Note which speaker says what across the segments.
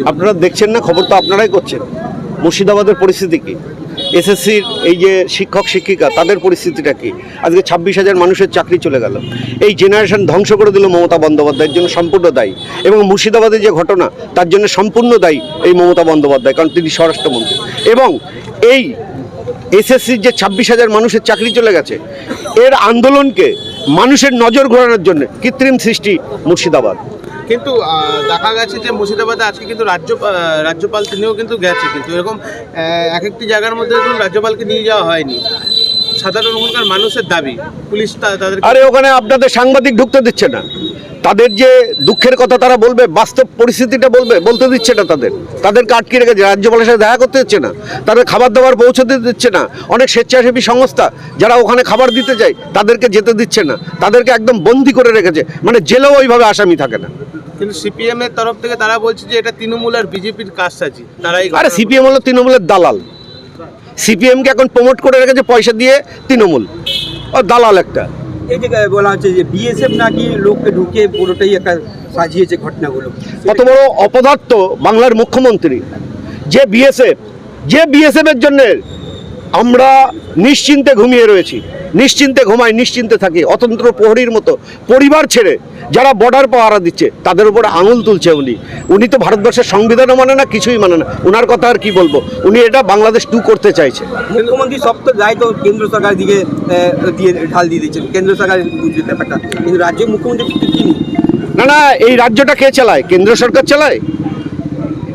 Speaker 1: আপনারা দেখছেন না, খবর তো আপনারাই করছেন। মুর্শিদাবাদের পরিস্থিতি কি, এসএসসির এই যে শিক্ষক শিক্ষিকা তাদের পরিস্থিতিটা কি, আজকে 26,000 মানুষের চাকরি চলে গেল। এই জেনারেশন ধ্বংস করে দিল মমতা বন্দ্যোপাধ্যায়ের জন্য সম্পূর্ণ দায়ী, এবং মুর্শিদাবাদের যে ঘটনা তার জন্য সম্পূর্ণ দায়ী এই মমতা বন্দ্যোপাধ্যায়, কারণ তিনি স্বরাষ্ট্রমন্ত্রী। এবং এই এসএসসির যে 26,000 মানুষের চাকরি চলে গেছে, এর আন্দোলনকে মানুষের নজর ঘোরানোর জন্য কৃত্রিম সৃষ্টি মুর্শিদাবাদ।
Speaker 2: কিন্তু দেখা গেছে যে মুর্শিদাবাদে আজকে কিন্তু রাজ্যপাল তিনিও কিন্তু গেছে, কিন্তু এরকম এক একটি জায়গার মধ্যে রাজ্যপালকে নিয়ে যাওয়া হয়নি। সাধারণ ওখানকার মানুষের দাবি, পুলিশ তাদের
Speaker 1: আরে ওখানে আপনাদের সাংবাদিক ঢুকতে দিচ্ছে না, তাদের যে দুঃখের কথা তারা বলবে, বাস্তব পরিস্থিতিটা বলতে দিচ্ছে না, তাদেরকে আটকে রেখেছে, রাজ্যপালের সাথে দেখা করতে দিচ্ছে না, তাদের খাবার দাবার পৌঁছতে দিচ্ছে না। অনেক স্বেচ্ছাসেবী সংস্থা যারা ওখানে খাবার দিতে চায় তাদেরকে যেতে দিচ্ছে না, তাদেরকে একদম বন্দি করে রেখেছে, মানে জেলেও ওইভাবে আসামি থাকে না।
Speaker 2: কিন্তু সিপিএম এর তরফ থেকে তারা বলছে যে এটা তৃণমূল আর বিজেপির কাজসাজি।
Speaker 1: আরে সিপিএম হলো তৃণমূলের দালাল, সিপিএমকে এখন প্রমোট করে রেখেছে পয়সা দিয়ে তৃণমূল, দালাল একটা।
Speaker 3: এই জায়গায় বলা হচ্ছে যে বিএসএফ নাকি লোককে ঢুকিয়ে পুরোটাই একটা সাজিয়েছে ঘটনাগুলো।
Speaker 1: কত বড় অপদার্থ বাংলার মুখ্যমন্ত্রী, যে বিএসএফের জন্য আমরা নিশ্চিন্তে ঘুমিয়ে রয়েছি, নিশ্চিন্তে ঘুমাই, নিশ্চিন্তে থাকি, অতন্ত্র প্রহরীর মতো পরিবার ছেড়ে যারা বর্ডার পাহারা দিচ্ছে তাদের উপর আঙুল তুলছে। উনি তো ভারতবর্ষের সংবিধানও মানে না, কিছুই মানে না, ওনার কথা আর কি বলবো। উনি এটা বাংলাদেশ 2 করতে চাইছে।
Speaker 3: মুখ্যমন্ত্রী সব তো দায় তো কেন্দ্র সরকার দিকে ঢাল দিয়ে দিচ্ছেন, কেন্দ্র সরকার বুঝবে ব্যাপারটা, কিন্তু রাজ্যের মুখ্যমন্ত্রী কি
Speaker 1: না, এই রাজ্যটা কে চালায়? কেন্দ্র সরকার চালায়।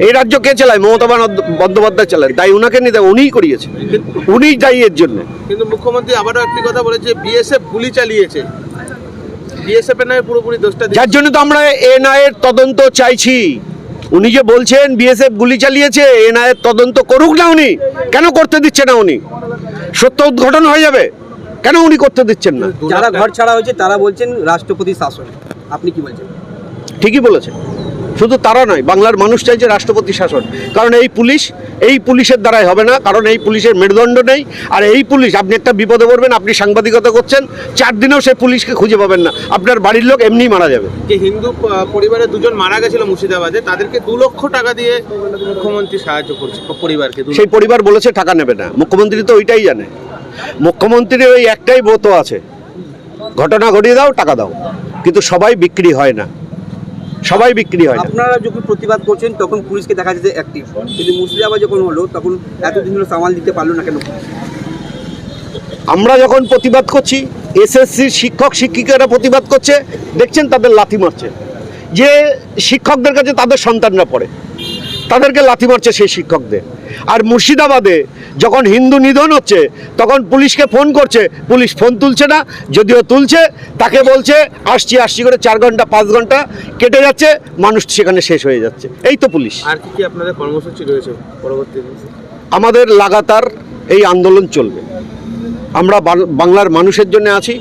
Speaker 1: এই রাজ্য কে চালায়? মমতা বন্দ্যোপাধ্যায় চালায়, তাই উনাকে নিতে উনিই করিয়েছে, উনিই দায়ী এর জন্য।
Speaker 2: কিন্তু মুখ্যমন্ত্রী আবারও একটি কথা বলেছে, বিএসএফ গুলি চালিয়েছে, বিএসএফ এর নয় পুরোপুরি দোষটা,
Speaker 1: যার জন্য তো আমরা এনআইএর তদন্ত চাইছি। উনি যে বলছেন বিএসএফ গুলি চালিয়েছে, এনআইএর তদন্ত করুক না। উনি কেন করতে দিচ্ছে না? উনি সত্য উদ্ঘাটন হয়ে যাবে, কেন উনি করতে দিচ্ছেন না?
Speaker 3: যারা ঘর ছাড়া হয়েছে তারা বলছেন রাষ্ট্রপতি শাসন, আপনি কি বলছেন?
Speaker 1: ঠিকই বলেছে, শুধু তারা নয়, বাংলার মানুষ চাইছে রাষ্ট্রপতি শাসন। কারণ এই পুলিশের দ্বারাই হবে না, কারণ এই পুলিশের মেরুদণ্ড নেই। আর এই পুলিশ, আপনি একটা বিপদে পড়বেন, আপনি সাংবাদিকতা করছেন, 4 দিনেও সেই পুলিশকে খুঁজে পাবেন না, আপনার বাড়ির লোক এমনি মারা যাবে।
Speaker 2: যে হিন্দু পরিবারের 2 জন মারা গেছিল মুর্শিদাবাদে, তাদেরকে 2 লক্ষ টাকা দিয়ে মুখ্যমন্ত্রী সাহায্য করছে পরিবারকে।
Speaker 1: সেই পরিবার বলেছে টাকা নেবে না, মুখ্যমন্ত্রী তো ওইটাই জানে। মুখ্যমন্ত্রীর ওই একটাই ব্রত আছে, ঘটনা ঘটিয়ে দাও, টাকা দাও, কিন্তু সবাই বিক্রি হয় না, সবাই বিক্রি হয় না।
Speaker 3: আপনারা যখন প্রতিবাদ করছেন তখন পুলিশকে দেখা যাচ্ছে অ্যাক্টিভ, কিন্তু মুর্শিদাবাদ যখন হলো তখন এতদিন ধরে সামাল দিতে পারলো না কেন?
Speaker 1: আমরা যখন প্রতিবাদ করছি, এসএসসির শিক্ষক শিক্ষিকারা প্রতিবাদ করছে, দেখছেন তাদের লাথি মারছে। যে শিক্ষকদের কাছে তাদের সন্তানরা পড়ে, তাদেরকে লাথি মারছে সেই শিক্ষকদের। আর মুর্শিদাবাদে যখন হিন্দু নিধন হচ্ছে তখন পুলিশকে ফোন করছে, পুলিশ ফোন তুলছে না, যদিও তুলছে তাকে বলছে আসছি করে 4 ঘন্টা 5 ঘন্টা কেটে যাচ্ছে, মানুষ সেখানে শেষ হয়ে যাচ্ছে। এই তো পুলিশ।
Speaker 2: আর কি আপনাদের কর্মসূচি রয়েছে পরবর্তী?
Speaker 1: আমাদের লাগাতার এই আন্দোলন চলবে, আমরা বাংলার মানুষের জন্য আছি।